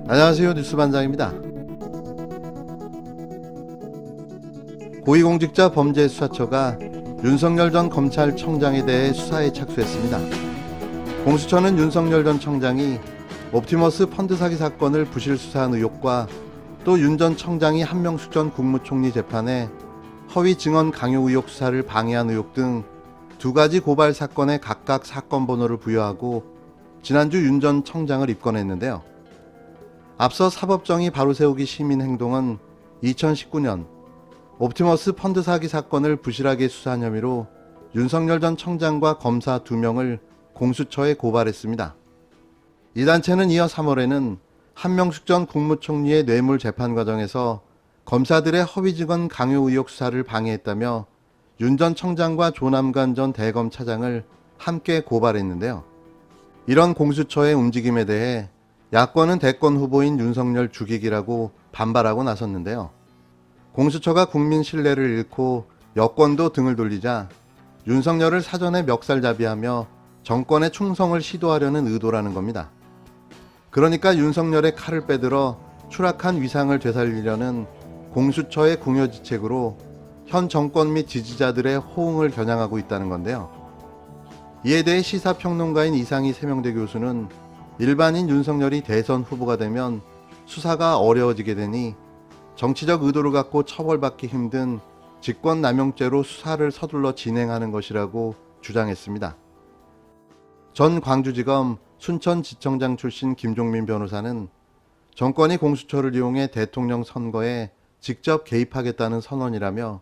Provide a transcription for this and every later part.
안녕하세요. 뉴스반장입니다. 고위공직자 범죄수사처가 윤석열 전 검찰청장에 대해 수사에 착수했습니다. 공수처는 윤석열 전 청장이 옵티머스 펀드 사기 사건을 부실 수사한 의혹과 또 윤 전 청장이 한명숙 전 국무총리 재판에 허위 증언 강요 의혹 수사를 방해한 의혹 등 두 가지 고발 사건에 각각 사건 번호를 부여하고 지난주 윤 전 청장을 입건했는데요. 앞서 사법정의 바로세우기 시민행동은 2019년 옵티머스 펀드 사기 사건을 부실하게 수사한 혐의로 윤석열 전 청장과 검사 2명을 공수처에 고발했습니다. 이 단체는 이어 3월에는 한명숙 전 국무총리의 뇌물 재판 과정에서 검사들의 허위 증언 강요 의혹 수사를 방해했다며 윤 전 청장과 조남관 전 대검차장을 함께 고발했는데요. 이런 공수처의 움직임에 대해 야권은 대권 후보인 윤석열 죽이기라고 반발하고 나섰는데요. 공수처가 국민 신뢰를 잃고 여권도 등을 돌리자 윤석열을 사전에 멱살잡이하며 정권의 충성을 시도하려는 의도라는 겁니다. 그러니까 윤석열의 칼을 빼들어 추락한 위상을 되살리려는 공수처의 궁여지책으로 현 정권 및 지지자들의 호응을 겨냥하고 있다는 건데요. 이에 대해 시사평론가인 이상희 세명대 교수는 일반인 윤석열이 대선 후보가 되면 수사가 어려워지게 되니 정치적 의도를 갖고 처벌받기 힘든 직권남용죄로 수사를 서둘러 진행하는 것이라고 주장했습니다. 전 광주지검 순천지청장 출신 김종민 변호사는 정권이 공수처를 이용해 대통령 선거에 직접 개입하겠다는 선언이라며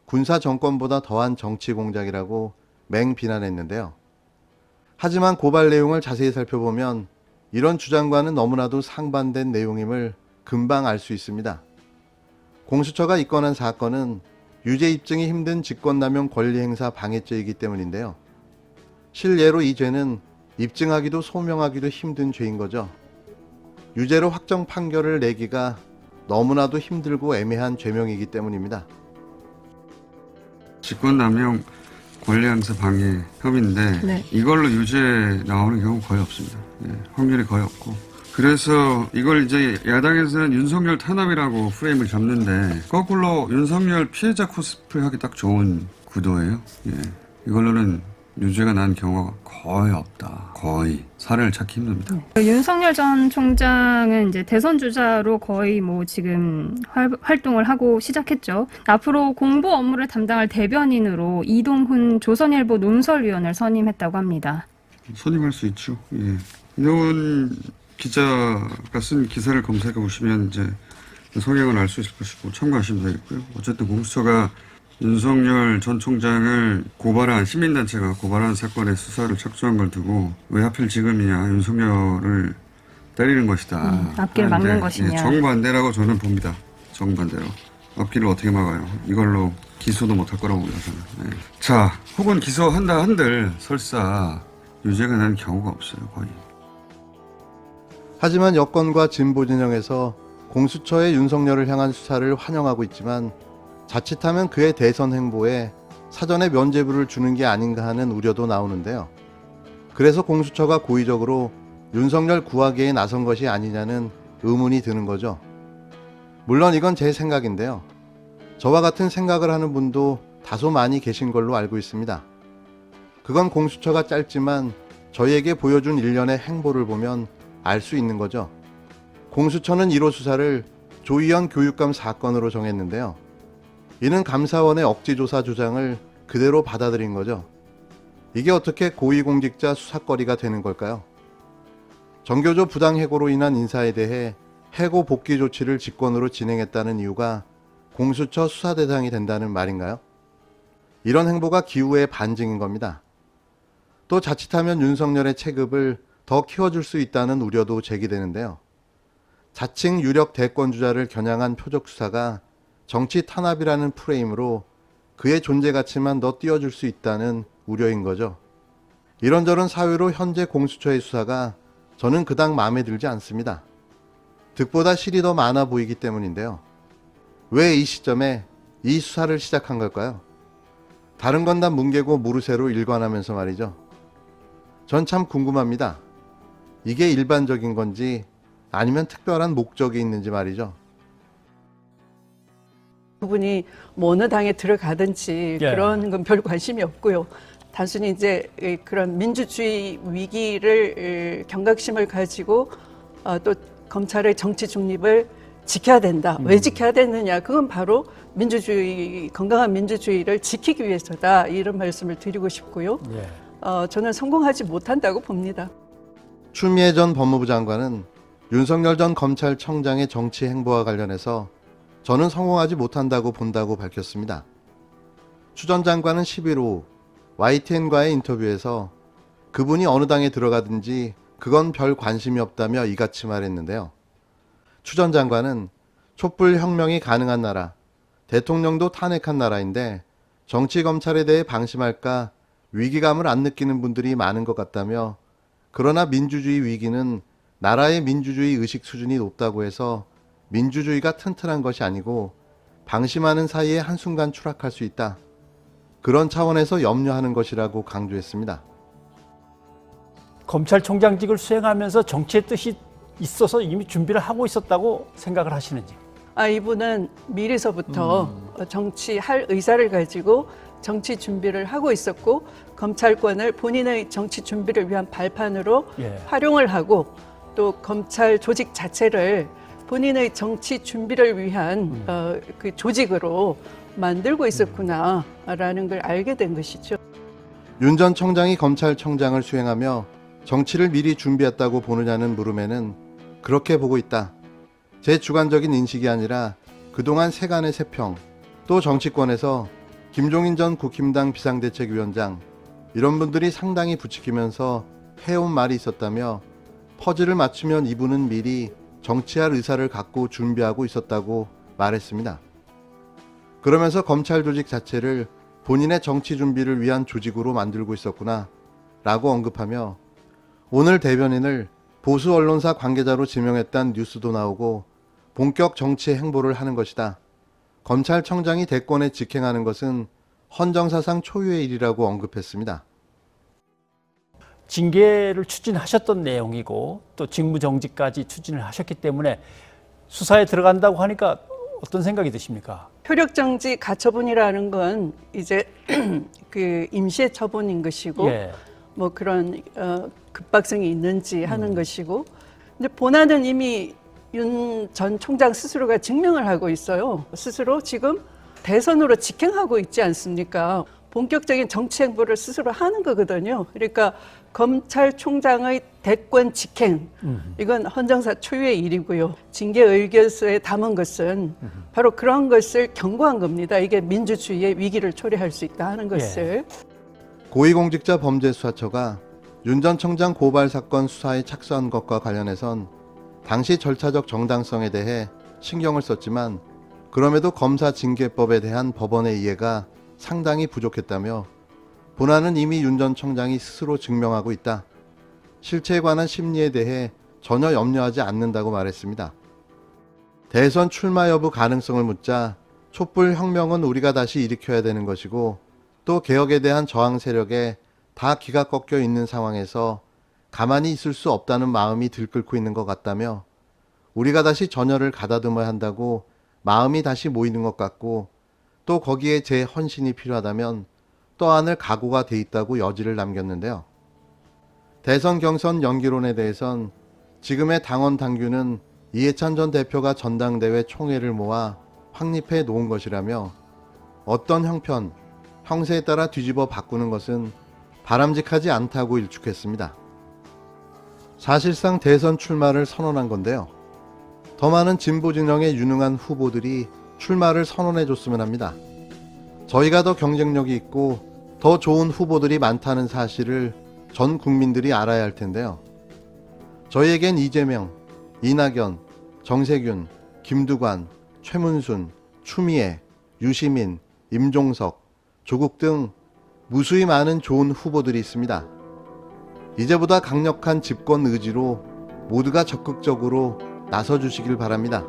군사 정권보다 더한 정치 공작이라고 맹비난했는데요. 하지만 고발 내용을 자세히 살펴보면 이런 주장과는 너무나도 상반된 내용임을 금방 알 수 있습니다. 공수처가 입건한 사건은 유죄 입증이 힘든 직권남용 권리행사 방해죄이기 때문인데요. 실례로 이 죄는 입증하기도 소명하기도 힘든 죄인 거죠. 유죄로 확정 판결을 내기가 너무나도 힘들고 애매한 죄명이기 때문입니다. 직권남용 권리행사 방해 혐의인데 네. 이걸로 유죄 나오는 경우 거의 없습니다. 확률이 거의 없고. 그래서 이걸 이제 야당에서는 윤석열 탄압이라고 프레임을 잡는데 거꾸로 윤석열 피해자 코스프레 하기 딱 좋은 구도예요. 이걸로는 유죄가 난 경우가 거의 없다. 거의. 사례를 찾기 힘듭니다. 윤석열 전 총장은 이제 대선 주자로 거의 뭐 지금 활동을 하고 시작했죠. 앞으로 공보 업무를 담당할 대변인으로 이동훈 조선일보 논설위원을 선임했다고 합니다. 선임할 수 있죠. 이동훈 기자가 쓴 기사를 검색해 보시면 이제 성향을 알 수 있을 것이고 참고하시면 되겠고요. 어쨌든 공수처가 윤석열 전 총장을 고발한 시민단체가 고발한 사건의 수사를 착수한 걸 두고 왜 하필 지금이냐 윤석열을 때리는 것이다. 앞길 막는 것이냐. 정반대라고 저는 봅니다. 정반대로. 앞길을 어떻게 막아요. 이걸로 기소도 못할 거라고 봅니다. 저는. 자, 혹은 기소한다 한들 설사 유죄가 난 경우가 없어요. 거의. 하지만 여권과 진보 진영에서 공수처의 윤석열을 향한 수사를 환영하고 있지만 자칫하면 그의 대선 행보에 사전에 면죄부를 주는 게 아닌가 하는 우려도 나오는데요. 그래서 공수처가 고의적으로 윤석열 구하기에 나선 것이 아니냐는 의문이 드는 거죠. 물론 이건 제 생각인데요. 저와 같은 생각을 하는 분도 다소 많이 계신 걸로 알고 있습니다. 그건 공수처가 짧지만 저희에게 보여준 일련의 행보를 보면 알 수 있는 거죠. 공수처는 1호 수사를 조희연 교육감 사건으로 정했는데요. 이는 감사원의 억지조사 주장을 그대로 받아들인 거죠. 이게 어떻게 고위공직자 수사거리가 되는 걸까요? 정교조 부당해고로 인한 인사에 대해 해고 복귀 조치를 직권으로 진행했다는 이유가 공수처 수사 대상이 된다는 말인가요? 이런 행보가 기우의 반증인 겁니다. 또 자칫하면 윤석열의 체급을 더 키워줄 수 있다는 우려도 제기되는데요. 자칭 유력 대권주자를 겨냥한 표적 수사가 정치 탄압이라는 프레임으로 그의 존재 가치만 더 띄워줄 수 있다는 우려인 거죠. 이런저런 사유로 현재 공수처의 수사가 저는 그닥 마음에 들지 않습니다. 득보다 실이 더 많아 보이기 때문인데요. 왜 이 시점에 이 수사를 시작한 걸까요? 다른 건 다 뭉개고 무르세로 일관하면서 말이죠. 전 참 궁금합니다. 이게 일반적인 건지 아니면 특별한 목적이 있는지 말이죠. 그분이 뭐 어느 당에 들어가든지 예. 그런 건 별 관심이 없고요. 단순히 이제 그런 민주주의 위기를 경각심을 가지고 또 검찰의 정치 중립을 지켜야 된다. 왜 지켜야 되느냐? 그건 바로 민주주의, 건강한 민주주의를 지키기 위해서다. 이런 말씀을 드리고 싶고요. 예. 저는 성공하지 못한다고 봅니다. 추미애 전 법무부 장관은 윤석열 전 검찰청장의 정치 행보와 관련해서 저는 성공하지 못한다고 본다고 밝혔습니다. 추 전 장관은 10일 오후 YTN과의 인터뷰에서 그분이 어느 당에 들어가든지 그건 별 관심이 없다며 이같이 말했는데요. 추 전 장관은 촛불 혁명이 가능한 나라, 대통령도 탄핵한 나라인데 정치 검찰에 대해 방심할까 위기감을 안 느끼는 분들이 많은 것 같다며, 그러나 민주주의 위기는 나라의 민주주의 의식 수준이 높다고 해서 민주주의가 튼튼한 것이 아니고 방심하는 사이에 한순간 추락할 수 있다. 그런 차원에서 염려하는 것이라고 강조했습니다. 검찰총장직을 수행하면서 정치의 뜻이 있어서 이미 준비를 하고 있었다고 생각을 하시는지. 이분은 미리서부터 정치할 의사를 가지고 정치 준비를 하고 있었고, 검찰권을 본인의 정치 준비를 위한 발판으로 예. 활용을 하고, 또 검찰 조직 자체를 본인의 정치 준비를 위한 그 조직으로 만들고 있었구나라는 걸 알게 된 것이죠. 윤 전 청장이 검찰청장을 수행하며 정치를 미리 준비했다고 보느냐는 물음에는 그렇게 보고 있다. 제 주관적인 인식이 아니라 그동안 세간의 세평, 또 정치권에서 김종인 전 국힘당 비상대책위원장, 이런 분들이 상당히 부추기면서 해온 말이 있었다며, 퍼즐을 맞추면 이분은 미리 정치할 의사를 갖고 준비하고 있었다고 말했습니다. 그러면서 검찰 조직 자체를 본인의 정치 준비를 위한 조직으로 만들고 있었구나 라고 언급하며, 오늘 대변인을 보수 언론사 관계자로 지명했다는 뉴스도 나오고 본격 정치 행보를 하는 것이다. 검찰청장이 대권에 직행하는 것은 헌정사상 초유의 일이라고 언급했습니다. 징계를 추진하셨던 내용이고 또 직무정지까지 추진을 하셨기 때문에 수사에 들어간다고 하니까 어떤 생각이 드십니까? 효력정지 가처분이라는 건 이제 그 임시의 처분인 것이고, 예. 뭐 그런 급박성이 있는지 하는 것이고, 근데 본안은 이미 윤 전 총장 스스로가 증명을 하고 있어요. 스스로 지금 대선으로 직행하고 있지 않습니까? 본격적인 정치 행보를 스스로 하는 거거든요. 그러니까 검찰총장의 대권 직행, 이건 헌정사 초유의 일이고요. 징계 의결서에 담은 것은 바로 그런 것을 경고한 겁니다. 이게 민주주의의 위기를 초래할 수 있다 하는 것을. 고위공직자범죄수사처가 윤 전 청장 고발 사건 수사에 착수한 것과 관련해선 당시 절차적 정당성에 대해 신경을 썼지만, 그럼에도 검사 징계법에 대한 법원의 이해가 상당히 부족했다며, 본안은 이미 윤 전 청장이 스스로 증명하고 있다. 실체에 관한 심리에 대해 전혀 염려하지 않는다고 말했습니다. 대선 출마 여부 가능성을 묻자 촛불 혁명은 우리가 다시 일으켜야 되는 것이고, 또 개혁에 대한 저항 세력에 다 기가 꺾여 있는 상황에서 가만히 있을 수 없다는 마음이 들끓고 있는 것 같다며, 우리가 다시 전열을 가다듬어야 한다고 마음이 다시 모이는 것 같고, 또 거기에 제 헌신이 필요하다면 떠안을 각오가 돼 있다고 여지를 남겼는데요. 대선 경선 연기론에 대해선 지금의 당원 당규는 이해찬 전 대표가 전당대회 총회를 모아 확립해 놓은 것이라며, 어떤 형편, 형세에 따라 뒤집어 바꾸는 것은 바람직하지 않다고 일축했습니다. 사실상 대선 출마를 선언한 건데요. 더 많은 진보 진영의 유능한 후보들이 출마를 선언해 줬으면 합니다. 저희가 더 경쟁력이 있고 더 좋은 후보들이 많다는 사실을 전 국민들이 알아야 할 텐데요. 저희에겐 이재명, 이낙연, 정세균, 김두관, 최문순, 추미애, 유시민, 임종석, 조국 등 무수히 많은 좋은 후보들이 있습니다. 이제보다 강력한 집권 의지로 모두가 적극적으로 나서주시길 바랍니다.